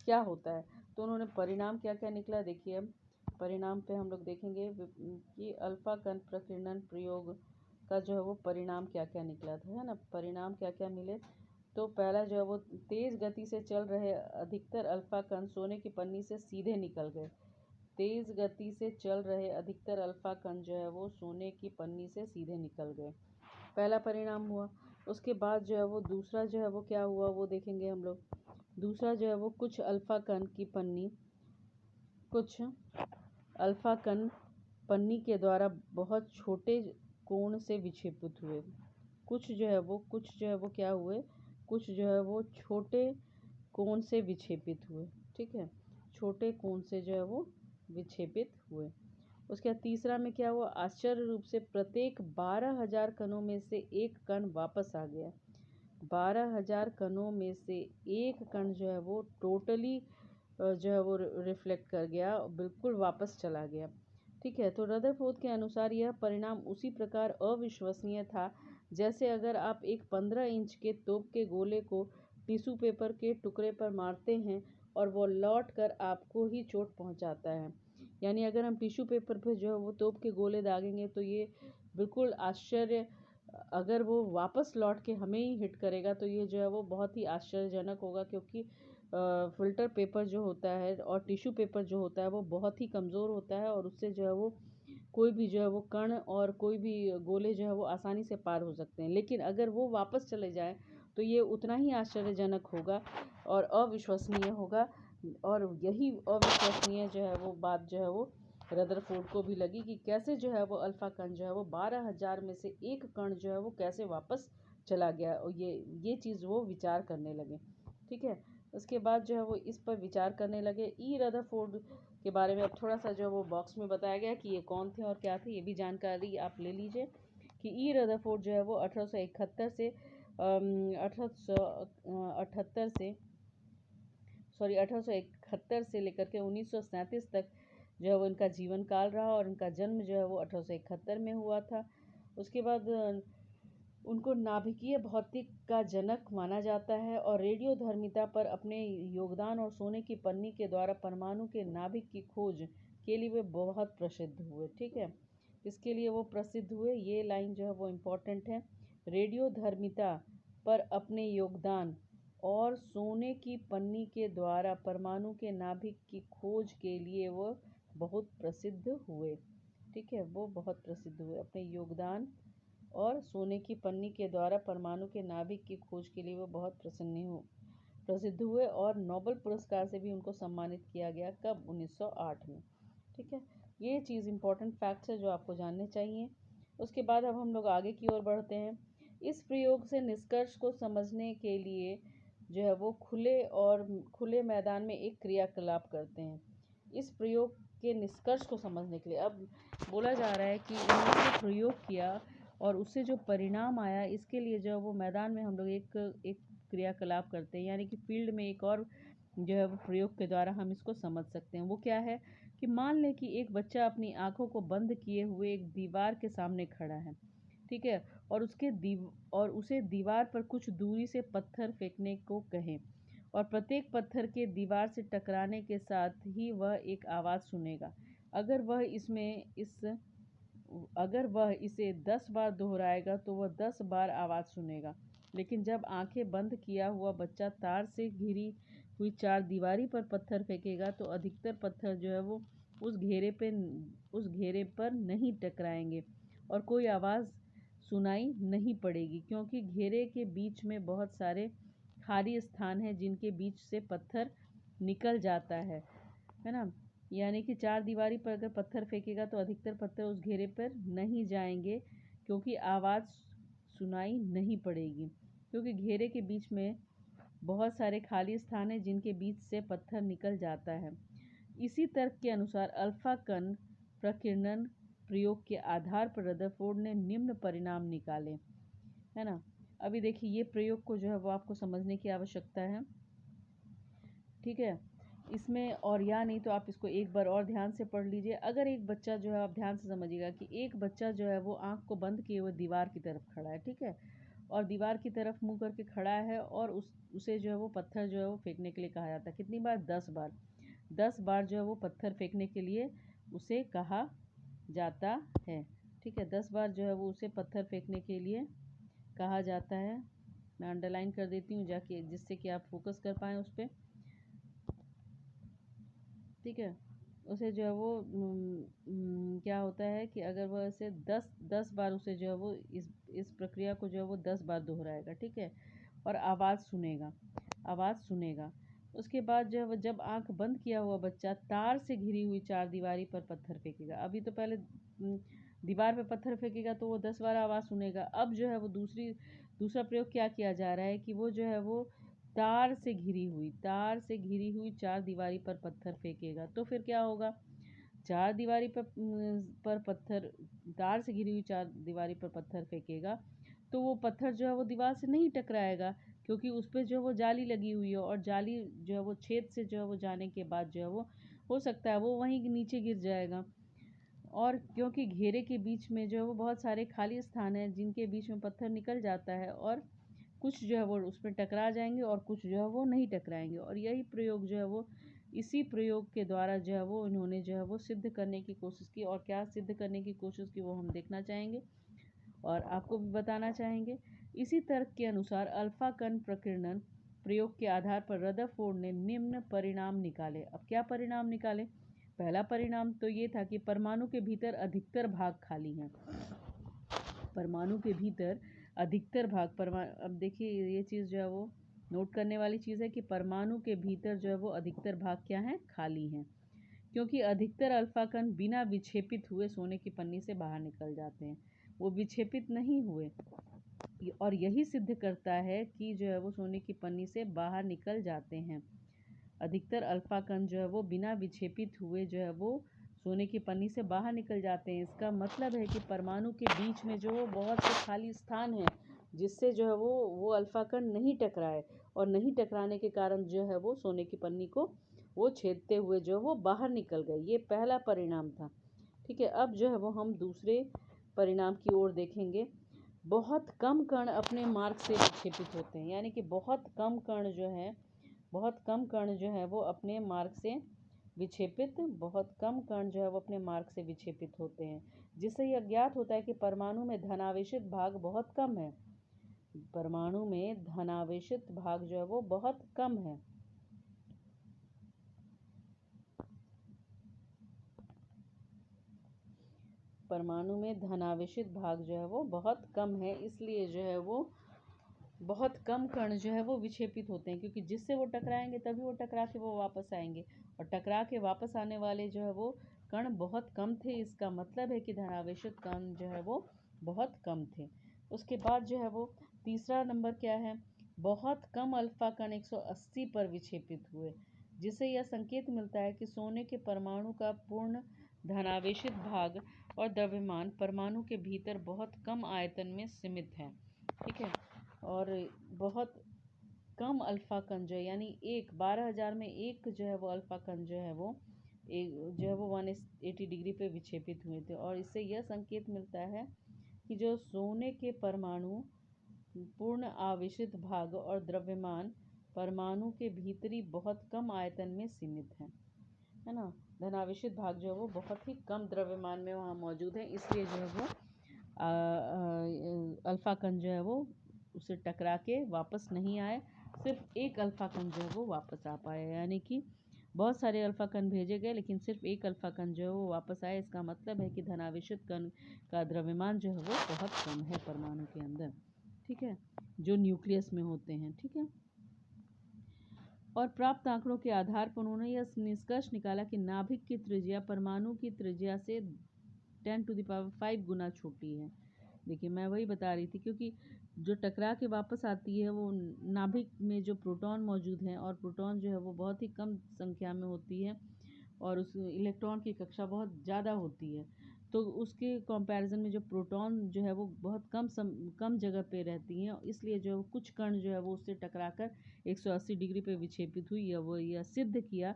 क्या होता है। तो उन्होंने परिणाम क्या क्या निकला, देखिए अब परिणाम पे हम लोग देखेंगे कि अल्फा कण प्रकीर्णन प्रयोग का जो है वो परिणाम क्या क्या निकला था, है ना। परिणाम क्या क्या मिले, तो पहला जो है वो तेज गति से चल रहे अधिकतर अल्फा कण सोने की पन्नी से सीधे निकल गए। तेज गति से चल रहे अधिकतर अल्फा कण जो है वो सोने की पन्नी से सीधे निकल गए, पहला परिणाम हुआ। उसके बाद जो है वो दूसरा जो है वो क्या हुआ वो देखेंगे हम लोग। दूसरा जो है वो कुछ अल्फा कण पन्नी के द्वारा बहुत छोटे कोण से विक्षेपित हुए। कुछ जो है वो क्या हुए, कुछ जो है वो छोटे कोण से विक्षेपित हुए। ठीक है, छोटे कोण से जो है वो विक्षेपित हुए। उसके बाद तीसरा में क्या हुआ, आश्चर्य रूप से प्रत्येक 12,000 कणों में से एक कण वापस आ गया। 12,000 कणों में से एक कण जो है वो टोटली जो है वो रिफ्लेक्ट कर गया, बिल्कुल वापस चला गया। ठीक है, तो रदरफोर्ड के अनुसार यह परिणाम उसी प्रकार अविश्वसनीय था जैसे अगर आप एक 15 इंच के तोप के गोले को टिश्यू पेपर के टुकड़े पर मारते हैं और वो लौट कर आपको ही चोट पहुंचाता है। यानी अगर हम टिश्यू पेपर पर जो है वो तोप के गोले दागेंगे तो ये बिल्कुल आश्चर्य, अगर वो वापस लौट के हमें ही हिट करेगा तो ये जो है वो बहुत ही आश्चर्यजनक होगा, क्योंकि फ़िल्टर पेपर जो होता है और टिश्यू पेपर जो होता है वो बहुत ही कमज़ोर होता है और उससे जो है वो कोई भी जो है वो कण और कोई भी गोले जो है वो आसानी से पार हो सकते हैं। लेकिन अगर वो वापस चले जाएँ तो ये उतना ही आश्चर्यजनक होगा और अविश्वसनीय होगा। और यही अविश्वसनीय जो है वो बात जो है वो रदरफोर्ड को भी लगी कि कैसे जो है वो अल्फा कण जो है वो 12,000 में से एक कण जो है वो कैसे वापस चला गया, और ये चीज़ वो विचार करने लगे। ठीक है, उसके बाद जो है वो इस पर विचार करने लगे। ई रदरफोर्ड के बारे में अब थोड़ा सा जो वो बॉक्स में बताया गया कि ये कौन थे और क्या थे, ये भी जानकारी आप ले लीजिए कि ई रदरफोर्ड जो है वो 1871 से 1871 से लेकर के 1937 तक जो है वो इनका जीवन काल रहा और इनका जन्म जो है वो 1871 में हुआ था। उसके बाद उनको नाभिकीय भौतिक का जनक माना जाता है और रेडियोधर्मिता पर अपने योगदान और सोने की पन्नी के द्वारा परमाणु के नाभिक की खोज के लिए वे बहुत प्रसिद्ध हुए। ठीक है, इसके लिए वो प्रसिद्ध हुए, ये लाइन जो है वो इम्पोर्टेंट है। रेडियोधर्मिता पर अपने योगदान और सोने की पन्नी के द्वारा परमाणु के नाभिक की खोज के लिए वो बहुत प्रसिद्ध हुए। ठीक है, वो बहुत प्रसिद्ध हुए अपने योगदान और सोने की पन्नी के द्वारा परमाणु के नाभिक की खोज के लिए वो बहुत प्रसिद्ध हुए और नोबेल पुरस्कार से भी उनको सम्मानित किया गया। कब? 1908 में। ठीक है, ये चीज़ इंपॉर्टेंट फैक्ट्स है जो आपको जानने चाहिए। उसके बाद अब हम लोग आगे की ओर बढ़ते हैं। इस प्रयोग से निष्कर्ष को समझने के लिए जो है वो खुले मैदान में एक क्रियाकलाप करते हैं। इस प्रयोग के निष्कर्ष को समझने के लिए अब बोला जा रहा है कि उन्होंने प्रयोग किया और उससे जो परिणाम आया, इसके लिए जो है वो मैदान में हम लोग एक क्रियाकलाप करते हैं, यानी कि फील्ड में एक और जो है वो प्रयोग के द्वारा हम इसको समझ सकते हैं। वो क्या है कि मान लें कि एक बच्चा अपनी आंखों को बंद किए हुए एक दीवार के सामने खड़ा है। ठीक है, और उसे दीवार पर कुछ दूरी से पत्थर फेंकने को कहें और प्रत्येक पत्थर के दीवार से टकराने के साथ ही वह एक आवाज़ सुनेगा। अगर वह इसे 10 बार दोहराएगा तो वह 10 बार आवाज़ सुनेगा। लेकिन जब आंखें बंद किया हुआ बच्चा तार से घिरी हुई चार दीवारी पर पत्थर फेंकेगा तो अधिकतर पत्थर जो है वो उस घेरे पर नहीं टकराएंगे और कोई आवाज़ सुनाई नहीं पड़ेगी, क्योंकि घेरे के बीच में बहुत सारे खाली स्थान हैं जिनके बीच से पत्थर निकल जाता है ना। यानी कि चार दीवारी पर अगर पत्थर फेंकेगा तो अधिकतर पत्थर उस घेरे पर नहीं जाएंगे, क्योंकि आवाज़ सुनाई नहीं पड़ेगी, क्योंकि घेरे के बीच में बहुत सारे खाली स्थान हैं जिनके बीच से पत्थर निकल जाता है। इसी तर्क के अनुसार अल्फा कण प्रकीर्णन प्रयोग के आधार पर रदरफोर्ड ने निम्न परिणाम निकाले, है ना। अभी देखिए, ये प्रयोग को जो है वो आपको समझने की आवश्यकता है। ठीक है, इसमें और या नहीं तो आप इसको एक बार और ध्यान से पढ़ लीजिए। अगर एक बच्चा जो है, आप ध्यान से समझिएगा कि एक बच्चा जो है वो आंख को बंद किए हुए दीवार की तरफ खड़ा है। ठीक है, और दीवार की तरफ मुंह करके खड़ा है और उसे जो है वो पत्थर जो है वो फेंकने के लिए कहा जाता है। कितनी बार? 10 बार। 10 बार जो है वो पत्थर फेंकने के लिए उसे कहा जाता है। ठीक है, 10 बार जो है वो उसे पत्थर फेंकने के लिए कहा जाता है। मैं अंडरलाइन कर देती हूँ जाके, जिससे कि आप फोकस कर पाएँ उस पर। ठीक है, उसे जो है वो क्या होता है कि अगर वह इसे 10 बार उसे जो है वो इस प्रक्रिया को जो है वो 10 बार दोहराएगा। ठीक है, और आवाज़ सुनेगा। उसके बाद जो है वो जब आंख बंद किया हुआ बच्चा तार से घिरी हुई चार दीवारी पर पत्थर फेंकेगा। अभी तो पहले दीवार पे पत्थर फेंकेगा तो वो 10 बार आवाज़ सुनेगा। अब जो है वो दूसरा प्रयोग क्या किया जा रहा है कि वो जो है वो तार से घिरी हुई चार दीवारी पर पत्थर फेंकेगा। तो फिर क्या होगा? चार दीवारी पर पत्थर तार से घिरी हुई चार दीवारी पर पत्थर फेंकेगा तो वो पत्थर जो है वो दीवार से नहीं टकराएगा, क्योंकि उस पर जो है वो जाली लगी हुई है और जाली जो है वो छेद से जो है वो जाने के बाद जो है वो हो सकता है वो वहीं नीचे गिर जाएगा। और क्योंकि घेरे के बीच में जो है वो बहुत सारे खाली स्थान हैं जिनके बीच में पत्थर निकल जाता है और कुछ जो है वो उसमें टकरा जाएंगे और कुछ जो है वो नहीं टकराएंगे। और यही प्रयोग जो है वो इसी प्रयोग के द्वारा जो है वो इन्होंने जो है वो सिद्ध करने की कोशिश की। और क्या सिद्ध करने की कोशिश की वो हम देखना चाहेंगे और आपको भी बताना चाहेंगे। इसी तर्क के अनुसार अल्फा कण प्रकीर्णन प्रयोग के आधार पर रदरफोर्ड ने निम्न परिणाम निकाले। अब क्या परिणाम निकाले? पहला परिणाम तो ये था कि परमाणु के भीतर अधिकतर भाग खाली हैं। परमाणु के भीतर अधिकतर भाग अब देखिए, ये चीज़ जो है वो नोट करने वाली चीज़ है कि परमाणु के भीतर जो है वो अधिकतर भाग क्या हैं? खाली हैं, क्योंकि अधिकतर अल्फा कण बिना विक्षेपित हुए सोने की पन्नी से बाहर निकल जाते हैं। वो विक्षेपित नहीं हुए और यही सिद्ध करता है कि जो है वो सोने की पन्नी से बाहर निकल जाते हैं। अधिकतर अल्फा कण जो है वो बिना विक्षेपित हुए जो है वो सोने की पन्नी से बाहर निकल जाते हैं। इसका मतलब है कि परमाणु के बीच में जो बहुत से खाली स्थान हैं जिससे जो है वो अल्फा कण नहीं टकराए और नहीं टकराने के कारण जो है वो सोने की पन्नी को वो छेदते हुए जो वो बाहर निकल गए। ये पहला परिणाम था। ठीक है, अब जो है वो हम दूसरे परिणाम की ओर देखेंगे। बहुत कम कण अपने मार्ग से विक्षेपित होते हैं, यानी कि बहुत कम कण जो है वो अपने मार्ग से बहुत कम कण जो है वो अपने मार्ग से विक्षेपित होते हैं, जिससे यह ज्ञात होता है कि परमाणु में धनावेशित भाग बहुत कम है। परमाणु में धनावेशित भाग जो है वो बहुत कम है। परमाणु में धनावेशित भाग जो है वो बहुत कम है, इसलिए जो है वो बहुत कम कण जो है वो विक्षेपित होते हैं, क्योंकि जिससे वो टकराएंगे तभी वो टकरा के वो वापस आएंगे, और टकरा के वापस आने वाले जो है वो कण बहुत कम थे। इसका मतलब है कि धनावेशित कण जो है वो बहुत कम थे। उसके बाद जो है वो तीसरा नंबर क्या है, बहुत कम अल्फा कण 180 पर विक्षेपित हुए, जिससे यह संकेत मिलता है कि सोने के परमाणु का पूर्ण धनावेशित भाग और द्रव्यमान परमाणु के भीतर बहुत कम आयतन में सीमित है। ठीक है, और बहुत कम अल्फा कण जो है, यानी 12,000 में एक जो है वो अल्फा कण जो है वो 180 डिग्री पे विक्षेपित हुए थे, और इससे यह संकेत मिलता है कि जो सोने के परमाणु पूर्ण आवेशित भाग और द्रव्यमान परमाणु के भीतरी बहुत कम आयतन में सीमित है ना। धनावेशित भाग जो है वो बहुत ही कम द्रव्यमान में वहाँ मौजूद है, इसलिए जो है वो अल्फा कण जो है वो उसे टकरा के वापस नहीं आए। सिर्फ एक अल्फा कण जो है वो वापस आ पाया, यानी कि बहुत सारे अल्फा कण भेजे गए लेकिन सिर्फ एक अल्फा कण जो है वो वापस आया। इसका मतलब है कि धनावेशित कण का द्रव्यमान जो है वो बहुत कम है परमाणु के अंदर। ठीक है, जो न्यूक्लियस में होते हैं। ठीक है, और प्राप्त आंकड़ों के आधार पर उन्होंने यह निष्कर्ष निकाला कि नाभिक की त्रिज्या परमाणु की त्रिज्या से 10⁵ गुना छोटी है। देखिए, मैं वही बता रही थी, क्योंकि जो टकरा के वापस आती है वो नाभिक में जो प्रोटॉन मौजूद हैं, और प्रोटॉन जो है वो बहुत ही कम संख्या में होती है, और उस इलेक्ट्रॉन की कक्षा बहुत ज़्यादा होती है। तो उसके कंपैरिजन में जो प्रोटॉन जो है वो बहुत कम जगह पे रहती हैं, इसलिए जो कुछ कण जो है वो उससे टकराकर 180 डिग्री पे विक्षेपित हुई है। वो यह सिद्ध किया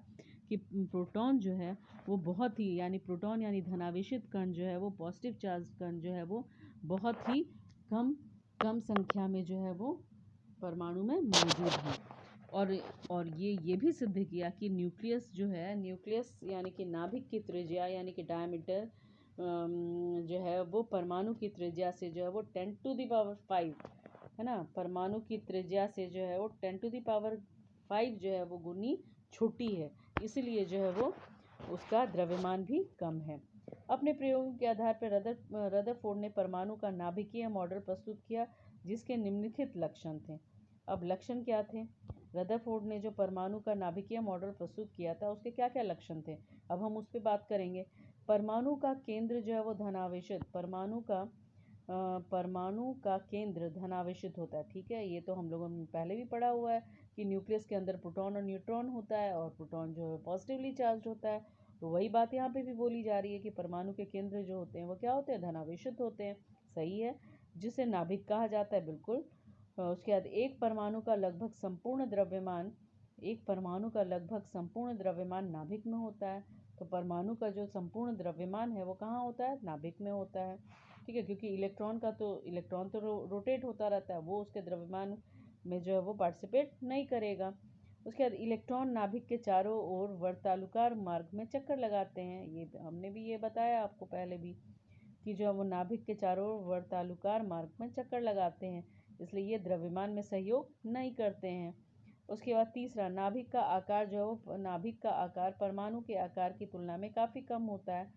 कि प्रोटॉन जो है वो बहुत ही, यानी प्रोटॉन यानी धनावेशित कण जो है वो, पॉजिटिव चार्ज कण जो है वो बहुत ही कम संख्या में जो है वो परमाणु में मौजूद है। और ये भी सिद्ध किया कि न्यूक्लियस यानी कि नाभिक की त्रिज्या यानी कि डायमीटर जो है वो परमाणु की त्रिज्या से जो है वो 10⁵ है ना, परमाणु की त्रिज्या से जो है वो 10⁵ जो है वो गुनी छोटी है, इसलिए जो है वो उसका द्रव्यमान भी कम है। अपने प्रयोगों के आधार पर रदरफोर्ड ने परमाणु का नाभिकीय मॉडल प्रस्तुत किया, जिसके निम्नलिखित लक्षण थे। अब लक्षण क्या थे? रदरफोर्ड ने जो परमाणु का नाभिकीय मॉडल प्रस्तुत किया था उसके क्या क्या लक्षण थे, अब हम उस पर बात करेंगे। परमाणु का केंद्र जो है वो धनावेशित, परमाणु का केंद्र धनावेशित होता है। ठीक है, ये तो हम लोगों ने पहले भी पढ़ा हुआ है कि न्यूक्लियस के अंदर प्रोटॉन और न्यूट्रॉन होता है, और प्रोटॉन जो है पॉजिटिवली चार्ज होता है। तो वही बात यहाँ पे भी बोली जा रही है कि परमाणु के केंद्र जो होते हैं वो क्या होते हैं, धनावेशित होते हैं। सही है, जिसे नाभिक कहा जाता है, बिल्कुल। उसके बाद एक परमाणु का लगभग संपूर्ण द्रव्यमान नाभिक में होता है। तो परमाणु का जो संपूर्ण द्रव्यमान है वो कहाँ होता है, नाभिक में होता है। ठीक है, क्योंकि इलेक्ट्रॉन तो रोटेट होता रहता है, वो उसके द्रव्यमान में जो है वो पार्टिसिपेट नहीं करेगा। उसके बाद इलेक्ट्रॉन नाभिक के चारों ओर वर्तालुकार मार्ग में चक्कर लगाते हैं। ये हमने भी ये बताया आपको पहले भी कि जो वो नाभिक के चारों ओर वर्तालुकार मार्ग में चक्कर लगाते हैं, इसलिए ये द्रव्यमान में सहयोग नहीं करते हैं। उसके बाद तीसरा, नाभिक का आकार परमाणु के आकार की तुलना में काफ़ी कम होता है।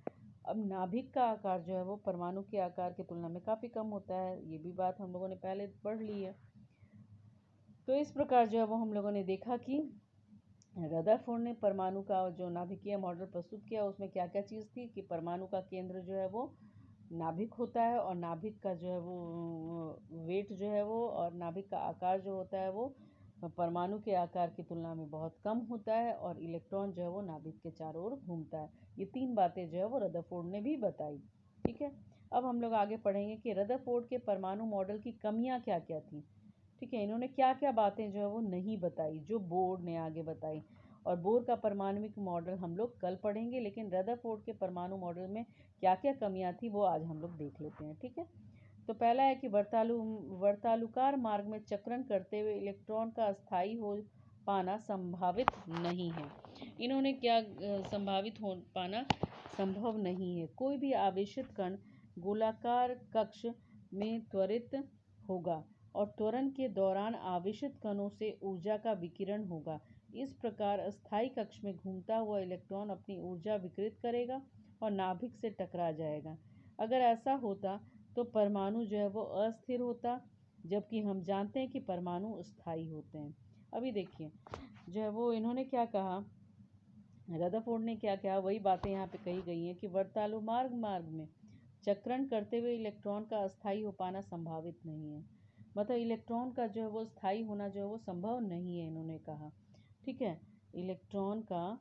अब नाभिक का आकार जो है वो परमाणु के आकार की तुलना में काफ़ी कम होता है, ये भी बात हम लोगों ने पहले पढ़ ली है। तो इस प्रकार जो है वो हम लोगों ने देखा कि रदरफोर्ड ने परमाणु का जो नाभिकीय मॉडल प्रस्तुत किया उसमें क्या क्या चीज़ थी कि परमाणु का केंद्र जो है वो नाभिक होता है, और नाभिक का जो है वो वेट जो है वो, और नाभिक का आकार जो होता है वो परमाणु के आकार की तुलना में बहुत कम होता है, और इलेक्ट्रॉन जो है वो नाभिक के चारों ओर घूमता है। ये तीन बातें जो है वो रदरफोर्ड ने भी बताई। ठीक है, अब हम लोग आगे पढ़ेंगे कि रदरफोर्ड के परमाणु मॉडल की कमियां क्या क्या थी। ठीक है। इन्होंने क्या क्या बातें जो है वो नहीं बताई, जो बोर ने आगे बताई। और बोर का परमाणुविक मॉडल हम लोग कल पढ़ेंगे, लेकिन रदरफोर्ड के परमाणु मॉडल में क्या क्या कमियां थी वो आज हम लोग देख लेते हैं। ठीक है। तो पहला है कि वर्तालुकार मार्ग में चक्रण करते हुए इलेक्ट्रॉन का अस्थायी हो पाना संभावित नहीं है। इन्होंने क्या संभावित हो पाना संभव नहीं है। कोई भी आवेशित कण गोलाकार कक्ष में त्वरित होगा और त्वरण के दौरान आवेशित कणों से ऊर्जा का विकिरण होगा। इस प्रकार अस्थायी कक्ष में घूमता हुआ इलेक्ट्रॉन अपनी ऊर्जा विकृत करेगा और नाभिक से टकरा जाएगा। अगर ऐसा होता तो परमाणु जो है वो अस्थिर होता, जबकि हम जानते हैं कि परमाणु स्थायी होते हैं। अभी देखिए जो है वो इन्होंने क्या कहा, रदरफोर्ड ने क्या कहा, वही बातें यहाँ पे कही गई हैं कि वर्तालुकार मार्ग में चक्रण करते हुए इलेक्ट्रॉन का अस्थायी हो पाना संभावित नहीं है। मतलब इलेक्ट्रॉन का जो है वो स्थायी होना जो है वो संभव नहीं है, इन्होंने कहा। ठीक है। इलेक्ट्रॉन का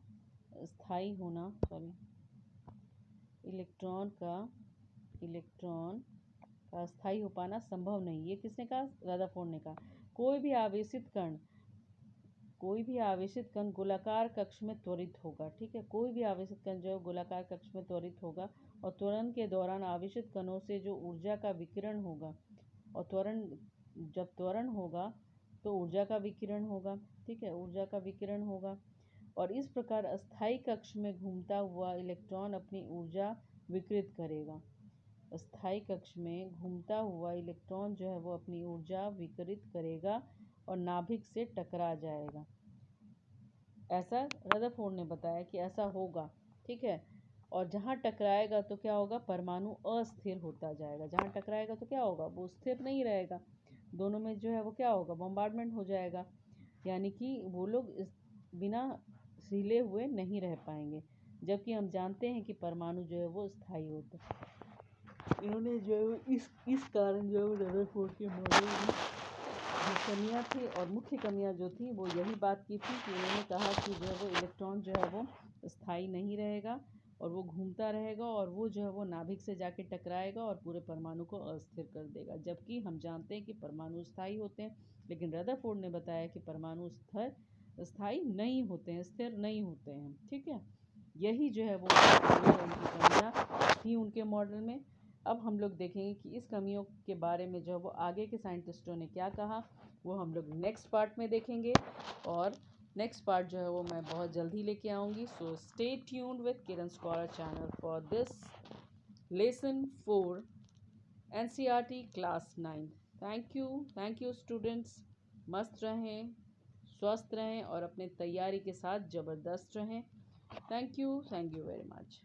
स्थायी होना इलेक्ट्रॉन का अस्थायी हो पाना संभव नहीं। ये किसने कहा? रदरफोर्ड ने कहा। कोई भी आवेशित कण गोलाकार कक्ष में त्वरित होगा। ठीक है। कोई भी आवेशित कण जो गोलाकार कक्ष में त्वरित होगा और त्वरण के दौरान आवेशित कणों से जो ऊर्जा का विकिरण होगा, और जब त्वरण होगा तो ऊर्जा का विकिरण होगा। ठीक है। ऊर्जा का विकिरण होगा और इस प्रकार अस्थायी कक्ष में घूमता हुआ इलेक्ट्रॉन अपनी ऊर्जा विकृत करेगा। अस्थायी कक्ष में घूमता हुआ इलेक्ट्रॉन जो है वो अपनी ऊर्जा विकृत करेगा और नाभिक से टकरा जाएगा। ऐसा रदरफोर्ड ने बताया कि ऐसा होगा। ठीक है। और जहाँ टकराएगा तो क्या होगा? परमाणु अस्थिर होता जाएगा। जहाँ टकराएगा तो क्या होगा? वो स्थिर नहीं रहेगा, दोनों में जो है वो क्या होगा? बॉम्बार्डमेंट हो जाएगा, यानी कि वो लोग बिना हिले हुए नहीं रह पाएंगे। जबकि हम जानते हैं कि परमाणु जो है वो स्थायी होता है। इन्होंने जो है इस कारण जो है रदरफोर्ड के मॉडल में जो कमियाँ थी और मुख्य कमियाँ जो थी वो यही बात की थी कि उन्होंने कहा कि जो है वो इलेक्ट्रॉन जो है वो स्थायी नहीं रहेगा और वो घूमता रहेगा और वो जो है वो नाभिक से जाके टकराएगा और पूरे परमाणु को अस्थिर कर देगा। जबकि हम जानते हैं कि परमाणु स्थायी होते हैं, लेकिन रदरफोर्ड ने बताया कि परमाणु स्थायी नहीं होते हैं, स्थिर नहीं होते हैं। ठीक है। यही जो है वो उनकी कमियाँ थी उनके मॉडल में। अब हम लोग देखेंगे कि इस कमियों के बारे में जो है वो आगे के साइंटिस्टों ने क्या कहा, वो हम लोग नेक्स्ट पार्ट में देखेंगे। और नेक्स्ट पार्ट जो है वो मैं बहुत जल्दी लेके आऊँगी। So stay tuned with Kiran scholar channel for this lesson 4 NCERT class 9। Thank you students. मस्त रहें, स्वस्थ रहें और अपने तैयारी के साथ ज़बरदस्त रहें। Thank you very much.